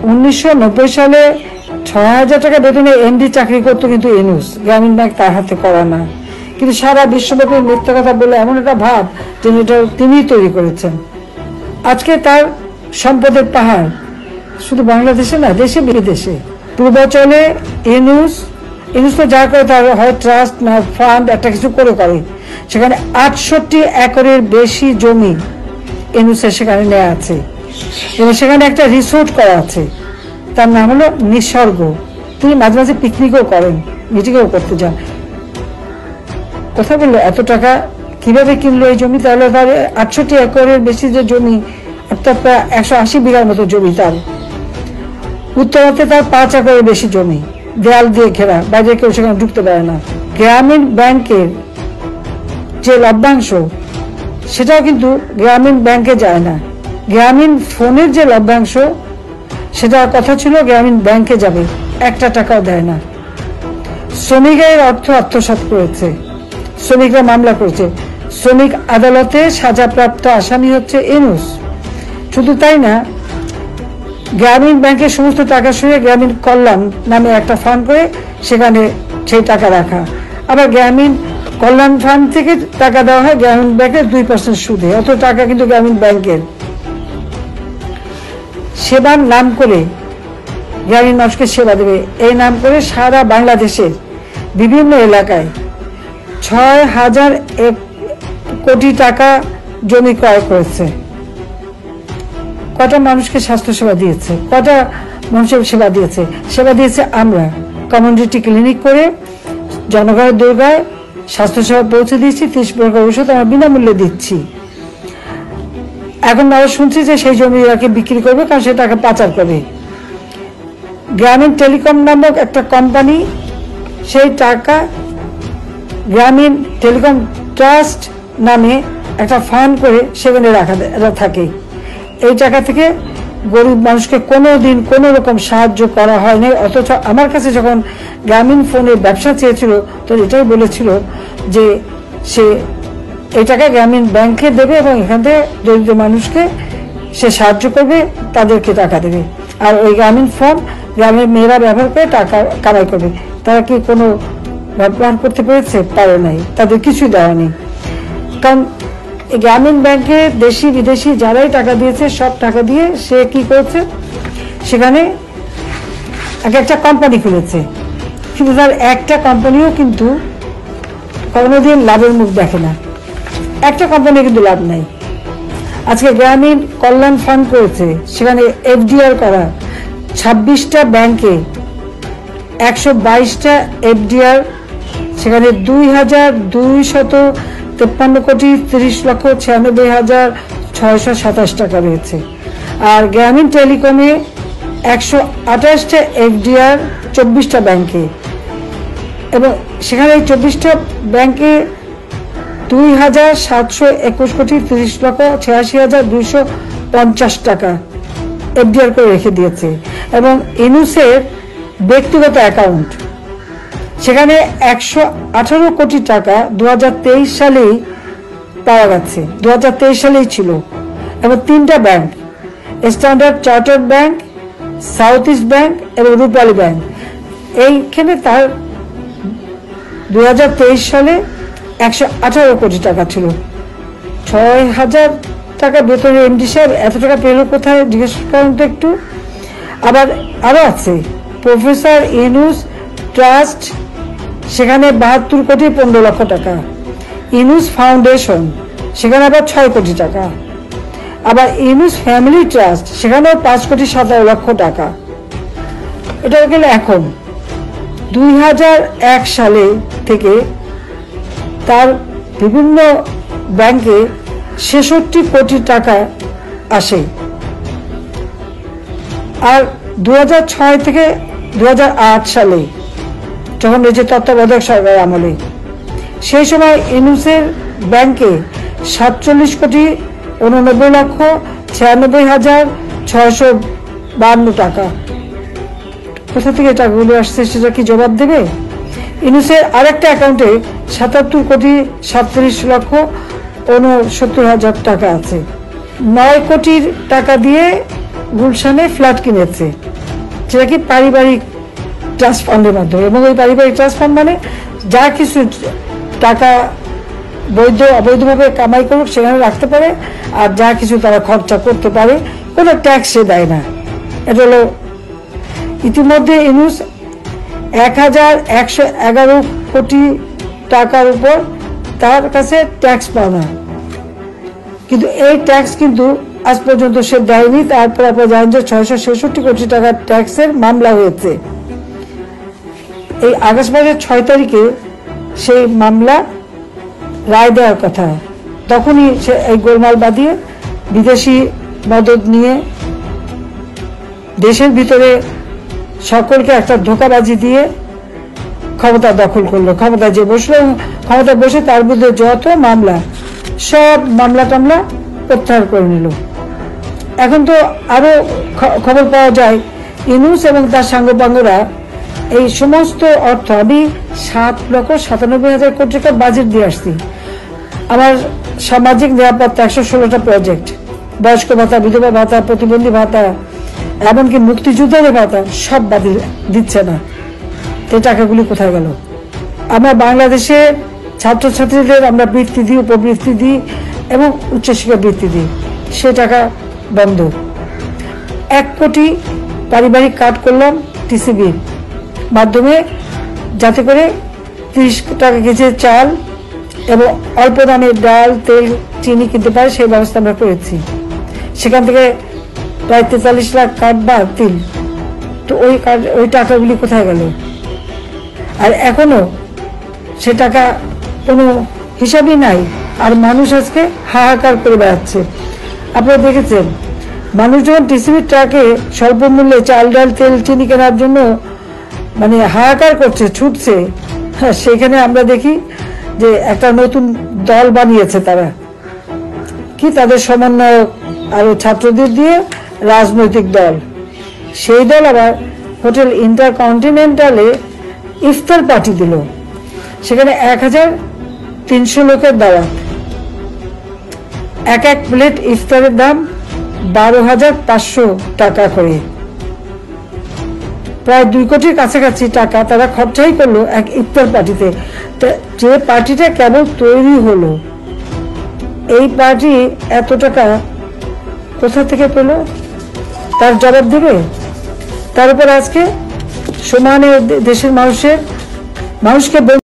1990 সালে 6,000 টাকা বেতনে এমডি চাকরি করতো কিন্তু ইউনূস, গ্রামীণ ব্যাংক তার হাতে করা না। কিন্তু সারা বিশ্বব্যাপী মিথ্যা কথা বলে এমন একটা ভাব যে এটা তিনিই তৈরি করেছেন। আজকে তার সম্পদের পাহাড় শুধু বাংলাদেশে না, দেশে বিদেশে। পূর্বাঞ্চলে ইউনূস তো যা করে তার হয় ট্রাস্ট না ফান্ড একটা কিছু করে। সেখানে 68 একরের বেশি জমি ইউনূসের সেখানে নেওয়া আছে এবং সেখানে একটা রিসোর্ট করা আছে, তার নাম হলো নিসর্গ। তিনি মাঝে মাঝে পিকনিকও করেন, মিটিংও করতে যান। কথা বললো এত টাকা কিভাবে কিনলো এই জমি? তাহলে তার 68 একরের বেশি যে জমি, অর্থাৎ প্রায় 180 বিঘার মতো জমি। তার উত্তরাতে তার 5 একরের বেশি জমি, দেয়াল দিয়ে ঘেরা, বাইরে কেউ সেখানে ঢুকতে পারে না। গ্রামীণ ব্যাংকের যে লভ্যাংশ সেটাও কিন্তু গ্রামীণ ব্যাংকে যায় না। গ্রামীণ ফোনের যে লভ্যাংশ সেটা কথা ছিল গ্রামীণ ব্যাংকে যাবে, 1 টাকাও দেয় না। শ্রমিকের অর্থ আত্মসাৎ করেছে, শ্রমিকরা মামলা করেছে, শ্রমিক আদালতে সাজাপ্রাপ্ত আসামি হচ্ছে ইউনূস। শুধু তাই না, গ্রামীণ ব্যাংকের সমস্ত টাকা সরিয়ে গ্রামীণ কল্যাণ নামে একটা ফান্ড করে সেখানে সেই টাকা রাখা। আবার গ্রামীণ কল্যাণ ফান্ড থেকে টাকা দেওয়া হয় গ্রামীণ ব্যাংকের 2% সুদে। অত টাকা কিন্তু গ্রামীণ ব্যাংকের। সেবার নাম করে গ্রামীণ মানুষকে সেবা দেবে এই নাম করে সারা বাংলাদেশের বিভিন্ন এলাকায় 6,000 কোটি টাকা জমি ক্রয় করেছে। কটা মানুষকে স্বাস্থ্যসেবা দিয়েছে, কটা মানুষের সেবা দিয়েছে? সেবা দিয়েছে আমরা কমিউনিটি ক্লিনিক করে জনগণের দুর্গায় স্বাস্থ্যসেবা পৌঁছে দিয়েছি। 30 প্রকার ঔষধ আমরা বিনামূল্যে দিচ্ছি। এখন আমরা শুনছি যে সেই জমিটাকে বিক্রি করবে, কারণ সে টাকা পাচার করবে। গ্রামীণ টেলিকম নামক একটা কোম্পানি সেই টাকা গ্রামীণ টেলিকম ট্রাস্ট নামে একটা ফান্ড করে সেখানে রাখা থাকে। এই টাকা থেকে গরিব মানুষকে কোনোদিন কোনো রকম সাহায্য করা হয়নি। অথচ আমার কাছে যখন গ্রামীণ ফোনের ব্যবসা চেয়েছিল তো এটাই বলেছিল যে সে এই টাকা গ্রামীণ ব্যাংকে দেবে এবং এখান থেকে দরিদ্র মানুষকে সে সাহায্য করবে, তাদেরকে টাকা দেবে। আর ওই গ্রামীণ ফোন গ্রামের মেয়েরা ব্যবহার করে টাকা কামাই করবে। তারা কি কোনো ব্যবহার করতে পেরেছে? পারে নাই, তাদের কিছু দেওয়া নেই। কারণ গ্রামীণ ব্যাংকে দেশি বিদেশি যারাই টাকা দিয়েছে সব টাকা দিয়ে সে কি করেছে, সেখানে একটা কোম্পানি খুলেছে। কিন্তু তার একটা কোম্পানিও কিন্তু কোনোদিন লাভের মুখ দেখে না। একটা কোম্পানি কিন্তু লাভ নাই। আজকে গ্রামীণ কল্যাণ ফান্ড করেছে, সেখানে এফডিআর করা 26টা ব্যাংকে 122টা এফডিআর, সেখানে 2,253 কোটি 30,96,627 টাকা রয়েছে। আর গ্রামীণ টেলিকমে 128টা এফডিআর 24টা ব্যাংকে, এবং সেখানে 24টা ব্যাংকে 2,721 কোটি 30,86,250 টাকা এফডিআর করে রেখে দিয়েছে। এবং ইউনূসের ব্যক্তিগত অ্যাকাউন্ট সেখানে 118 কোটি টাকা 2023 সালেই পাওয়া গেছে, 2023 সালেই ছিল। এবং 3টা bank, standard chartered bank, south east bank এবং রূপালী ব্যাংক, এইখানে তার 2023 সালে 118 কোটি টাকা ছিল। 6,000 টাকা বেতনের এমডি সাহেব এত টাকা পেল কোথায় জিজ্ঞেস করেন তো একটু। আবার আরো আছে প্রফেসর ইউনূস ট্রাস্ট, সেখানে 72 কোটি 15 লক্ষ টাকা। ইউনূস ফাউন্ডেশন, সেখানে আবার 6 কোটি টাকা। আবার ইউনূস ফ্যামিলি ট্রাস্ট, সেখানেও 5 কোটি 17 লক্ষ টাকা। এটা গেলে এখন 2001 সালে থেকে তার বিভিন্ন ব্যাংকে 66 কোটি টাকা আসে। আর 2006 থেকে 2008 সালে যখন এই যে তত্ত্বাবধায়ক সরকারের আমলে, সেই সময় ইউনূসের ব্যাংকে 47 কোটি 89 লক্ষ 96,652 টাকা। কোথা থেকে টাকাগুলো আসছে সেটা কি জবাব দেবে? ইউনূসের আরেকটা অ্যাকাউন্টে 77 কোটি 37 লক্ষ 69 হাজার টাকা আছে। 9 কোটির টাকা দিয়ে গুলশানে ফ্ল্যাট কিনেছে, সেটা কি পারিবারিক ট্রাস্ট ফান্ডের মাধ্যমে। এবং ওই পারিবারিক ট্রাস্ট ফান্ড মানে যা কিছু টাকা বৈধ অবৈধভাবে কামাই করুক সেখানে রাখতে পারে, আর যা কিছু তারা খরচা করতে পারে কোনো ট্যাক্স সে দেয় না। এটা হলো ইতিমধ্যে ইউনূস 1111 কোটি টাকার উপর তার কাছে ট্যাক্স পাওনা, কিন্তু এই ট্যাক্স কিন্তু আজ পর্যন্ত সে দেয়নি। তারপর আপনারা জানেন যে 666 কোটি টাকার ট্যাক্সের মামলা হয়েছে। এই আগস্ট মাসের 6 তারিখে সেই মামলা রায় দেওয়ার কথা, তখনই সে এই গোলমাল বাঁধিয়ে বিদেশি মদদ নিয়ে দেশের ভিতরে সকলকে একটা ধোঁকাবাজি দিয়ে ক্ষমতা দখল করলো। ক্ষমতা যে বসলো, ক্ষমতা বসে তার বিরুদ্ধে যত মামলা সব মামলা টামলা প্রত্যাহার করে নিল। এখন তো আরো খবর পাওয়া যায় ইউনূস এবং তার সাঙ্গপাঙ্গরা এই সমস্ত অর্থ, আমি 7,97,000 কোটি টাকা বাজেট দিয়ে আসছি। আমার সামাজিক নিরাপত্তা 116টা প্রজেক্ট, বয়স্ক ভাতা, বিধবা ভাতা, প্রতিবন্ধী ভাতা, এমনকি মুক্তিযোদ্ধাদের ভাতা সব বাতিল দিচ্ছে না। এই টাকাগুলি কোথায় গেল? আমরা বাংলাদেশে ছাত্রছাত্রীদের আমরা বৃত্তি দিই, উপবৃত্তি দিই এবং উচ্চশিক্ষা বৃত্তি দিই, সে টাকা বন্ধ। 1 কোটি পারিবারিক কার্ড করলাম টিসিবির মাধ্যমে, যাতে করে 30 টাকা কেজি চাল এবং অল্প দামে ডাল, তেল, চিনি কিনতে পারে, সেই ব্যবস্থা আমরা করেছি। সেখান থেকে প্রায় 43 লাখ কার্ড বাতিল। তো ওই টাকাগুলি কোথায় গেল? আর এখনো সে টাকা কোনো হিসাবই নাই, আর মানুষ আজকে হাহাকার করে বেড়াচ্ছে। আপনারা দেখেছেন মানুষ যখন টিসিবির ট্রাকে স্বল্প মূল্যে চাল, ডাল, তেল, চিনি কেনার জন্য মানে হাহাকার করছে, ছুটছে, সেখানে আমরা দেখি যে একটা নতুন দল বানিয়েছে তারা, কি তাদের সমন্বয়ক আর ছাত্রদের দিয়ে রাজনৈতিক দল। সেই দল আবার হোটেল ইন্টারকন্টিনেন্টালে ইফতার পার্টি দিল, সেখানে 1300 লোকের দাওয়াত, এক প্লেট ইফতারের দাম 12,500 টাকা করে, প্রায় 2 কোটির কাছাকাছি টাকা তারা খরচাই করলো এক ইফতার পার্টিতে। যে পার্টিটা কেবল তৈরি হলো, এই পার্টি এত টাকা কোথা থেকে পেল? তার জবাব দেবে? তার উপর আজকে সমানে দেশের মানুষকে